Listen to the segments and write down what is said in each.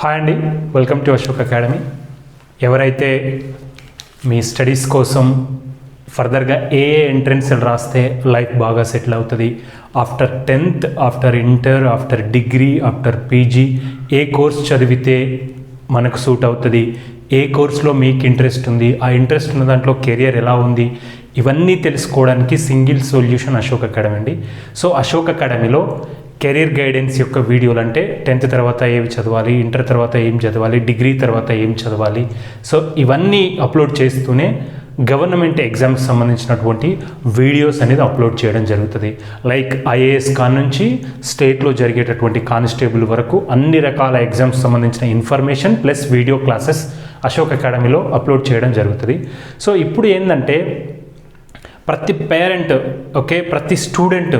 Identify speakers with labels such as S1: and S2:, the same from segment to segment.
S1: Hi అండి, welcome to Ashok academy. ఎవరైతే మీ studies కోసం ఫర్దర్గా ఏ ఎంట్రన్స్ రాస్తే లైఫ్ బాగా సెటిల్ అవుతుంది, after 10th, after inter, after degree, after PG ఏ కోర్స్ చదివితే మనకు సూట్ అవుతుంది, ఏ కోర్స్లో మీకు ఇంట్రెస్ట్ ఉంది, ఆ ఇంట్రెస్ట్ ఉన్న దాంట్లో కెరియర్ ఎలా ఉంది, ఇవన్నీ తెలుసుకోవడానికి సింగిల్ సొల్యూషన్ అశోక్ అకాడమీ అండి. సో అశోక్ అకాడమీలో కెరీర్ గైడెన్స్ యొక్క వీడియోలు అంటే 10th తర్వాత ఏమి చదవాలి, ఇంటర్ తర్వాత ఏం చదవాలి, డిగ్రీ తర్వాత ఏం చదవాలి, సో ఇవన్నీ అప్లోడ్ చేస్తూనే గవర్నమెంట్ ఎగ్జామ్కి సంబంధించినటువంటి వీడియోస్ అనేది అప్లోడ్ చేయడం జరుగుతుంది. లైక్ ఐఏఎస్ నుంచి స్టేట్లో జరిగేటటువంటి కానిస్టేబుల్ వరకు అన్ని రకాల ఎగ్జామ్స్ సంబంధించిన information plus video classes Ashok అకాడమీలో అప్లోడ్ చేయడం జరుగుతుంది. సో ఇప్పుడు ఏంటంటే ప్రతి పేరెంట్ ప్రతి స్టూడెంట్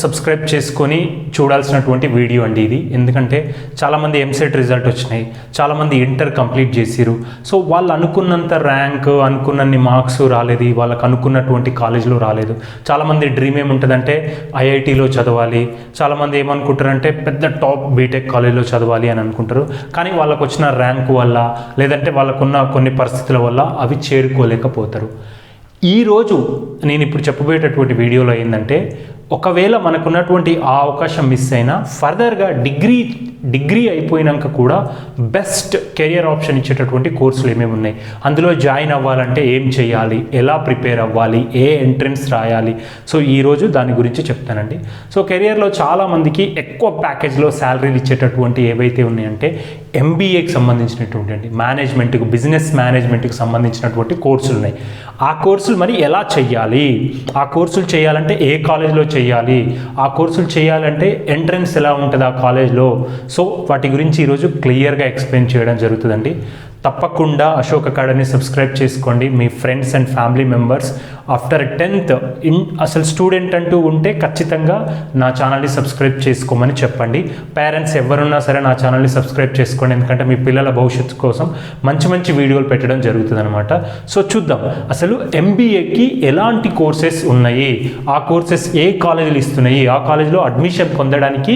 S1: సబ్స్క్రైబ్ చేసుకొని చూడాల్సినటువంటి వీడియో అండి ఇది. ఎందుకంటే చాలామంది ఎంసెట్ రిజల్ట్ వచ్చినాయి, చాలామంది ఇంటర్ కంప్లీట్ చేసిరు. సో వాళ్ళు అనుకున్నంత ర్యాంక్, అనుకున్నన్ని మార్క్స్ రాలేదు, వాళ్ళకు అనుకున్నటువంటి కాలేజీలో రాలేదు. చాలామంది డ్రీమ్ ఏముంటుందంటే ఐఐటీలో చదవాలి, చాలామంది ఏమనుకుంటారంటే పెద్ద టాప్ బీటెక్ కాలేజీలో చదవాలి అని అనుకుంటారు. కానీ వాళ్ళకు వచ్చిన ర్యాంక్ వల్ల లేదంటే వాళ్ళకున్న కొన్ని పరిస్థితుల వల్ల అవి చేరుకోలేకపోతారు. ఈరోజు నేను ఇప్పుడు చెప్పబోయేటటువంటి వీడియోలో ఏంటంటే ఒకవేళ మనకున్నటువంటి ఆ అవకాశం మిస్ అయినా ఫర్దర్గా డిగ్రీ అయిపోయినాక కూడా బెస్ట్ కెరియర్ ఆప్షన్ ఇచ్చేటటువంటి కోర్సులు ఏమేమి ఉన్నాయి, అందులో జాయిన్ అవ్వాలంటే ఏం చేయాలి, ఎలా ప్రిపేర్ అవ్వాలి, ఏ ఎంట్రన్స్ రాయాలి, సో ఈరోజు దాని గురించి చెప్తానండి. సో కెరియర్లో చాలామందికి ఎక్కువ ప్యాకేజ్లో శాలరీలు ఇచ్చేటటువంటి ఏవైతే ఉన్నాయంటే ఎంబీఏకి సంబంధించినటువంటి మేనేజ్మెంట్కి, బిజినెస్ మేనేజ్మెంట్కి సంబంధించినటువంటి కోర్సులు ఉన్నాయి. ఆ కోర్సులు మరి ఎలా చేయాలి, ఆ కోర్సులు చేయాలంటే ఏ కాలేజ్లో చేయాలి, ఆ కోర్సులు చేయాలంటే ఎంట్రన్స్ ఎలా ఉంటుంది ఆ కాలేజ్లో, సో వాటి గురించి ఈరోజు క్లియర్గా ఎక్స్ప్లెయిన్ చేయడం జరుగుతుందండి. తప్పకుండా అశోక్ అకాడమీ సబ్స్క్రైబ్ చేసుకోండి. మీ friends and family members after 10th అసలు స్టూడెంట్ అంటూ ఉంటే ఖచ్చితంగా నా ఛానల్ని సబ్స్క్రైబ్ చేసుకోమని చెప్పండి. పేరెంట్స్ ఎవరున్నా సరే నా ఛానల్ని సబ్స్క్రైబ్ చేసుకోండి, ఎందుకంటే మీ పిల్లల భవిష్యత్తు కోసం మంచి మంచి వీడియోలు పెట్టడం జరుగుతుంది అనమాట. సో చూద్దాం అసలు ఎంబీఏకి ఎలాంటి కోర్సెస్ ఉన్నాయి, ఆ కోర్సెస్ ఏ కాలేజీలు ఇస్తున్నాయి, ఆ కాలేజీలో అడ్మిషన్ పొందడానికి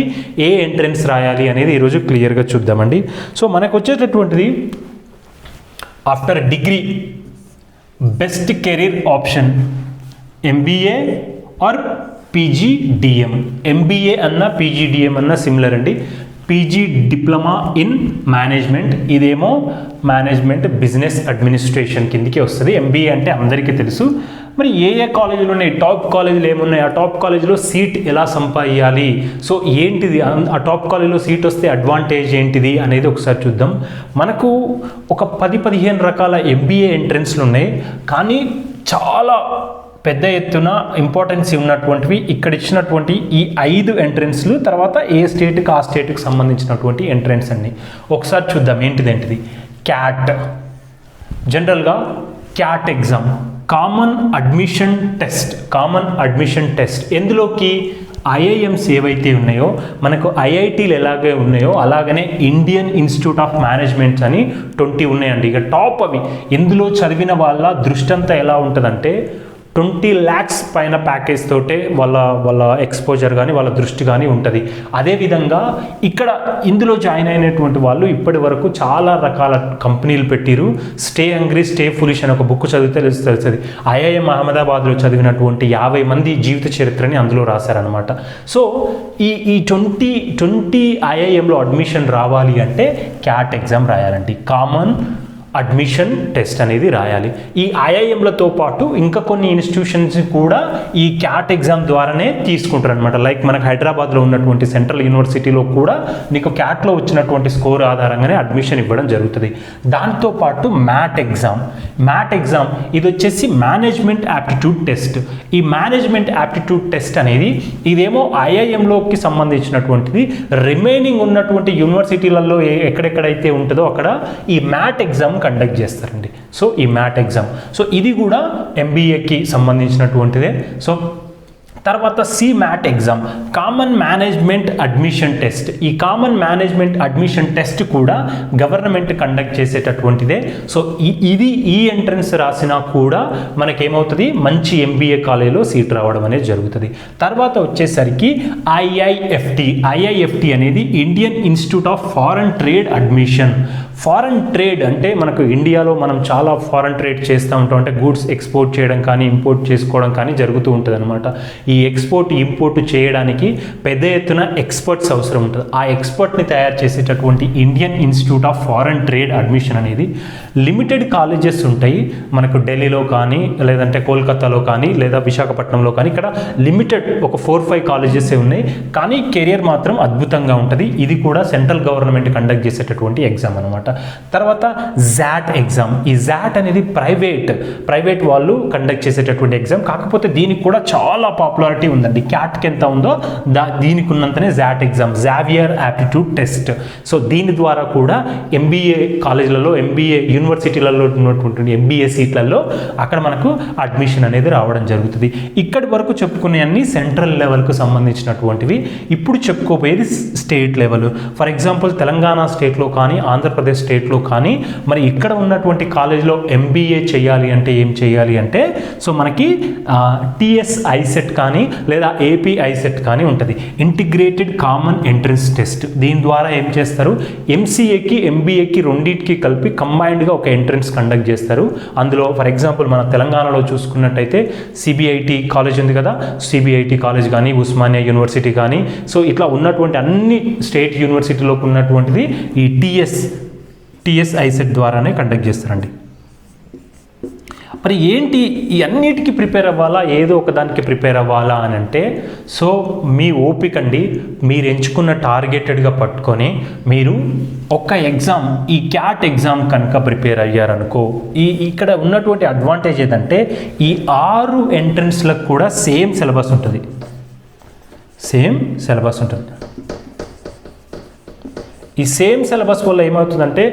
S1: ఏ ఎంట్రన్స్ రాయాలి అనేది ఈరోజు క్లియర్గా చూద్దామండి. సో మనకు వచ్చేటటువంటిది after degree best career option MBA or PGDM. MBA అన్న పీజీడిఎం అన్న సిమిలర్ అండి. పీజీ డిప్లొమా ఇన్ మేనేజ్మెంట్, ఇదేమో మేనేజ్మెంట్ బిజినెస్ అడ్మినిస్ట్రేషన్ కిందికి వస్తుంది. ఎంబీఏ అంటే అందరికీ తెలుసు. మరి ఏ కాలేజీలు ఉన్నాయి, టాప్ కాలేజీలు ఏమున్నాయి, ఆ టాప్ కాలేజీలో సీట్ ఎలా సంపాదించాలి, సో ఏంటిది, ఆ టాప్ కాలేజీలో సీట్ వస్తే అడ్వాంటేజ్ ఏంటిది అనేది ఒకసారి చూద్దాం. మనకు ఒక 10-15 రకాల ఎంబీఏ ఎంట్రన్స్లు ఉన్నాయి, కానీ చాలా పెద్ద ఎత్తున ఇంపార్టెన్స్ ఉన్నటువంటివి ఇక్కడ ఇచ్చినటువంటి ఈ 5 ఎంట్రన్స్లు, తర్వాత ఏ స్టేట్కి ఆ స్టేట్కి సంబంధించినటువంటి ఎంట్రన్స్ అన్ని ఒకసారి చూద్దాం. ఏంటిది క్యాట్, జనరల్గా CAT exam, common admission test. ఎందులోకి ఐఐఎమ్స్ ఏవైతే ఉన్నాయో, మనకు ఐఐటీలు ఎలాగే ఉన్నాయో అలాగనే ఇండియన్ ఇన్స్టిట్యూట్ ఆఫ్ మేనేజ్మెంట్స్ అని 20 ఉన్నాయండి. ఇక టాప్ అవి. ఇందులో చదివిన వాళ్ళ దృష్టి అంతా ఎలా ఉంటుందంటే 20 lakhs పైన ప్యాకేజ్ తోటే వాళ్ళ ఎక్స్పోజర్ కానీ వాళ్ళ దృష్టి కానీ ఉంటుంది. అదేవిధంగా ఇక్కడ ఇందులో జాయిన్ అయినటువంటి వాళ్ళు ఇప్పటి వరకు చాలా రకాల కంపెనీలు పెట్టిరు. స్టే హంగ్రీ స్టే ఫులిష్ అని ఒక బుక్ చదివితే తెలుస్తుంది. ఐఐఎం అహ్మదాబాద్లో చదివినటువంటి 50 మంది జీవిత చరిత్రని అందులో రాశారనమాట. సో ఈ 20 ఐఐఎంలో అడ్మిషన్ రావాలి అంటే క్యాట్ ఎగ్జామ్ రాయాలండి, కామన్ అడ్మిషన్ టెస్ట్ అనేది రాయాలి. ఈ ఐఐఎంలతో పాటు ఇంకా కొన్ని ఇన్స్టిట్యూషన్స్ కూడా ఈ క్యాట్ ఎగ్జామ్ ద్వారానే తీసుకుంటారు అనమాట. లైక్ మనకు హైదరాబాద్లో ఉన్నటువంటి సెంట్రల్ యూనివర్సిటీలో కూడా నీకు క్యాట్లో వచ్చినటువంటి స్కోర్ ఆధారంగానే అడ్మిషన్ ఇవ్వడం జరుగుతుంది. దాంతోపాటు మ్యాట్ ఎగ్జామ్ ఇది వచ్చేసి మేనేజ్మెంట్ యాప్టిట్యూడ్ టెస్ట్. ఈ మేనేజ్మెంట్ యాప్టిట్యూడ్ టెస్ట్ అనేది ఇదేమో ఐఐఎంలోకి సంబంధించినటువంటిది. రిమైనింగ్ ఉన్నటువంటి యూనివర్సిటీలలో ఎక్కడెక్కడైతే ఉంటుందో అక్కడ ఈ మ్యాట్ ఎగ్జామ్ కండక్ట్ చేస్తారండి. సో ఈ మ్యాట్ ఎగ్జామ్, సో ఇది కూడా ఎంబీఏకి సంబంధించినటువంటిదే. సో తర్వాత CMAT exam, common management admission test. ఈ కామన్ మేనేజ్మెంట్ అడ్మిషన్ టెస్ట్ కూడా గవర్నమెంట్ కండక్ట్ చేసేటటువంటిదే. సో ఈ ఎంట్రన్స్ రాసినా కూడా మనకేమవుతుంది, మంచి MBA కాలేజీలో సీట్ రావడం అనేది జరుగుతుంది. తర్వాత వచ్చేసరికి IIFT అనేది Indian institute of foreign trade admission. Foreign trade అంటే మనకు ఇండియాలో మనం చాలా ఫారెన్ ట్రేడ్ చేస్తూ ఉంటాం, అంటే గూడ్స్ ఎక్స్పోర్ట్ చేయడం కానీ ఇంపోర్ట్ చేసుకోవడం కానీ జరుగుతూ ఉంటుంది అనమాట. ఈ ఎక్స్పోర్ట్ ఇంపోర్ట్ చేయడానికి పెద్ద ఎత్తున ఎక్స్పర్ట్స్ అవసరం ఉంటుంది. ఆ ఎక్స్పర్ట్ని తయారు చేసేటటువంటి Indian institute of foreign trade admission అనేది లిమిటెడ్ కాలేజెస్ ఉంటాయి మనకు ఢిల్లీలో కానీ, లేదంటే కోల్కతాలో కానీ, లేదా విశాఖపట్నంలో కానీ. ఇక్కడ లిమిటెడ్ ఒక 4-5 కాలేజెస్ ఉన్నాయి, కానీ కెరియర్ మాత్రం అద్భుతంగా ఉంటుంది. ఇది కూడా సెంట్రల్ గవర్నమెంట్ కండక్ట్ చేసేటటువంటి ఎగ్జామ్ అనమాట. తర్వాత జాట్ ఎగ్జామ్. ఈ జాట్ అనేది ప్రైవేట్ వాళ్ళు కండక్ట్ చేసేటటువంటి ఎగ్జామ్, కాకపోతే దీనికి కూడా చాలా పాపులారిటీ ఉందండి. క్యాట్కి ఎంత ఉందో దీనికి ఉన్నంతనే XAT exam, Xavier aptitude test. So దీని ద్వారా కూడా MBA కాలేజీలలో, MBA యూనివర్సిటీలలో ఉన్నటువంటి MBA సీట్లలో అక్కడ మనకు అడ్మిషన్ అనేది రావడం జరుగుతుంది. ఇక్కడి వరకు చెప్పుకునే అన్ని సెంట్రల్ లెవెల్కు సంబంధించినటువంటివి. ఇప్పుడు చెప్పుకోబోయేది state level. For example Telangana స్టేట్లో కానీ, ఆంధ్రప్రదేశ్ స్టేట్లో కానీ, మరి ఇక్కడ ఉన్నటువంటి కాలేజీలో MBA చేయాలి అంటే ఏం చేయాలి అంటే, సో మనకి TS ICET కానీ లేదా AP ICET కానీ ఉంటుంది, ఇంటిగ్రేటెడ్ కామన్ ఎంట్రన్స్ టెస్ట్. దీని ద్వారా ఏం చేస్తారు, MCAకి MBAకి రెండింటికి కలిపి కంబైన్డ్గా ఒక ఎంట్రన్స్ కండక్ట్ చేస్తారు. అందులో ఫర్ ఎగ్జాంపుల్ మన తెలంగాణలో చూసుకున్నట్టయితే CBIT కాలేజ్ ఉంది కదా, CBIT కాలేజ్ కానీ, ఉస్మానియా యూనివర్సిటీ కానీ, సో ఇట్లా ఉన్నటువంటి అన్ని స్టేట్ యూనివర్సిటీలోకి ఉన్నటువంటిది ఈ TS ICET ద్వారానే కండక్ట్ చేస్తారండి. మరి ఏంటి ఈ అన్నిటికీ ప్రిపేర్ అవ్వాలా, ఏదో ఒకదానికి ప్రిపేర్ అవ్వాలా అని అంటే, సో మీ ఓపిక అండి, మీరు ఎంచుకున్న టార్గెటెడ్గా పట్టుకొని మీరు ఒక్క ఎగ్జామ్, ఈ క్యాట్ ఎగ్జామ్ కనుక ప్రిపేర్ అయ్యారనుకో, ఇక్కడ ఉన్నటువంటి అడ్వాంటేజ్ ఏదంటే ఈ 6 ఎంట్రన్స్లకు కూడా సేమ్ సిలబస్ ఉంటుంది. ఈ సేమ్ సిలబస్ వల్ల ఏమవుతుందంటే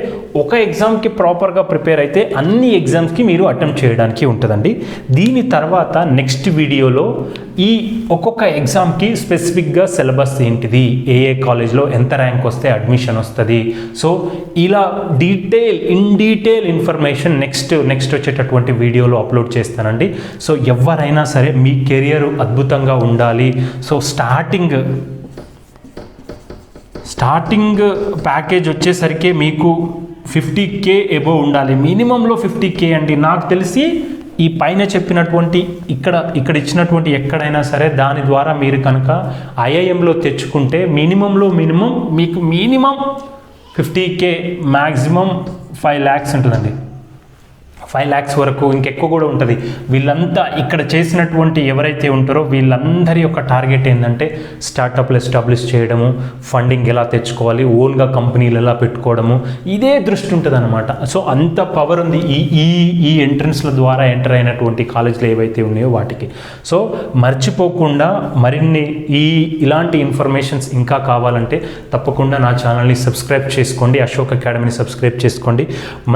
S1: ఒక ఎగ్జామ్కి ప్రాపర్గా ప్రిపేర్ అయితే అన్ని ఎగ్జామ్స్కి మీరు అటెంప్ట్ చేయడానికి ఉంటుందండి. దీని తర్వాత నెక్స్ట్ వీడియోలో ఈ ఒక్కొక్క ఎగ్జామ్కి స్పెసిఫిక్గా సిలబస్ ఏంటిది, ఏ కాలేజ్లో ఎంత ర్యాంక్ వస్తే అడ్మిషన్ వస్తుంది, సో ఇలా ఇన్ డీటెయిల్ ఇన్ఫర్మేషన్ నెక్స్ట్ వచ్చేటటువంటి వీడియోలో అప్లోడ్ చేస్తానండి. సో ఎవరైనా సరే మీ కెరియర్ అద్భుతంగా ఉండాలి, సో స్టార్టింగ్ ప్యాకేజ్ వచ్చేసరికి మీకు 50K ఎబో ఉండాలి, మినిమంలో 50K అండి. నాకు తెలిసి ఈ పైన చెప్పినటువంటి ఇక్కడ ఇచ్చినటువంటి ఎక్కడైనా సరే దాని ద్వారా మీరు కనుక IIMలో తెచ్చుకుంటే మినిమం మీకు మినిమం 50K, మ్యాక్సిమం 5 lakhs ఉంటుందండి. 5 lakhs వరకు, ఇంకెక్కువ కూడా ఉంటుంది. వీళ్ళంతా ఇక్కడ చేసినటువంటి ఎవరైతే ఉంటారో వీళ్ళందరి యొక్క టార్గెట్ ఏంటంటే స్టార్టప్లు ఎస్టాబ్లిష్ చేయడము, ఫండింగ్ ఎలా తెచ్చుకోవాలి, ఓన్గా కంపెనీలు ఎలా పెట్టుకోవడము, ఇదే దృష్టి ఉంటుంది అనమాట. సో అంత పవర్ ఉంది ఈ ఎంట్రన్స్ల ద్వారా ఎంటర్ అయినటువంటి కాలేజీలు ఏవైతే ఉన్నాయో వాటికి. సో మర్చిపోకుండా మరిన్ని ఇలాంటి ఇన్ఫర్మేషన్స్ ఇంకా కావాలంటే తప్పకుండా నా ఛానల్ని సబ్స్క్రైబ్ చేసుకోండి, అశోక్ అకాడమీని సబ్స్క్రైబ్ చేసుకోండి.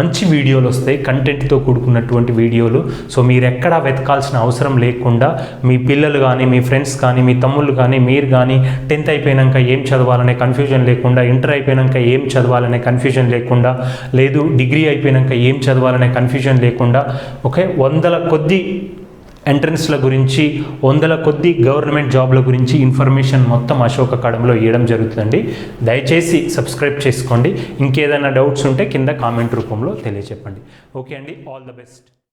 S1: మంచి వీడియోలు వస్తాయి, కంటెంట్తో కూడుకున్నటువంటి వీడియోలు. సో మీరు ఎక్కడా వెతకాల్సిన అవసరం లేకుండా మీ పిల్లలు కానీ, మీ ఫ్రెండ్స్ కానీ, మీ తమ్ముళ్ళు కానీ, మీరు కానీ 10th అయిపోయినాక ఏం చదవాలనే కన్ఫ్యూజన్ లేకుండా, ఇంటర్ అయిపోయినాక ఏం చదవాలనే కన్ఫ్యూజన్ లేకుండా, లేదు డిగ్రీ అయిపోయినాక ఏం చదవాలనే కన్ఫ్యూజన్ లేకుండా, ఓకే, 100 కొద్ది ఎంట్రన్స్ల గురించి, 100 కొద్ది గవర్నమెంట్ జాబ్ల గురించి ఇన్ఫర్మేషన్ మొత్తం అశోక్ అకాడమీలో ఇవ్వడం జరుగుతుందండి. దయచేసి సబ్స్క్రైబ్ చేసుకోండి. ఇంకేదైనా డౌట్స్ ఉంటే కింద కామెంట్ రూపంలో తెలియజెప్పండి. ఓకే అండి, ఆల్ ద బెస్ట్.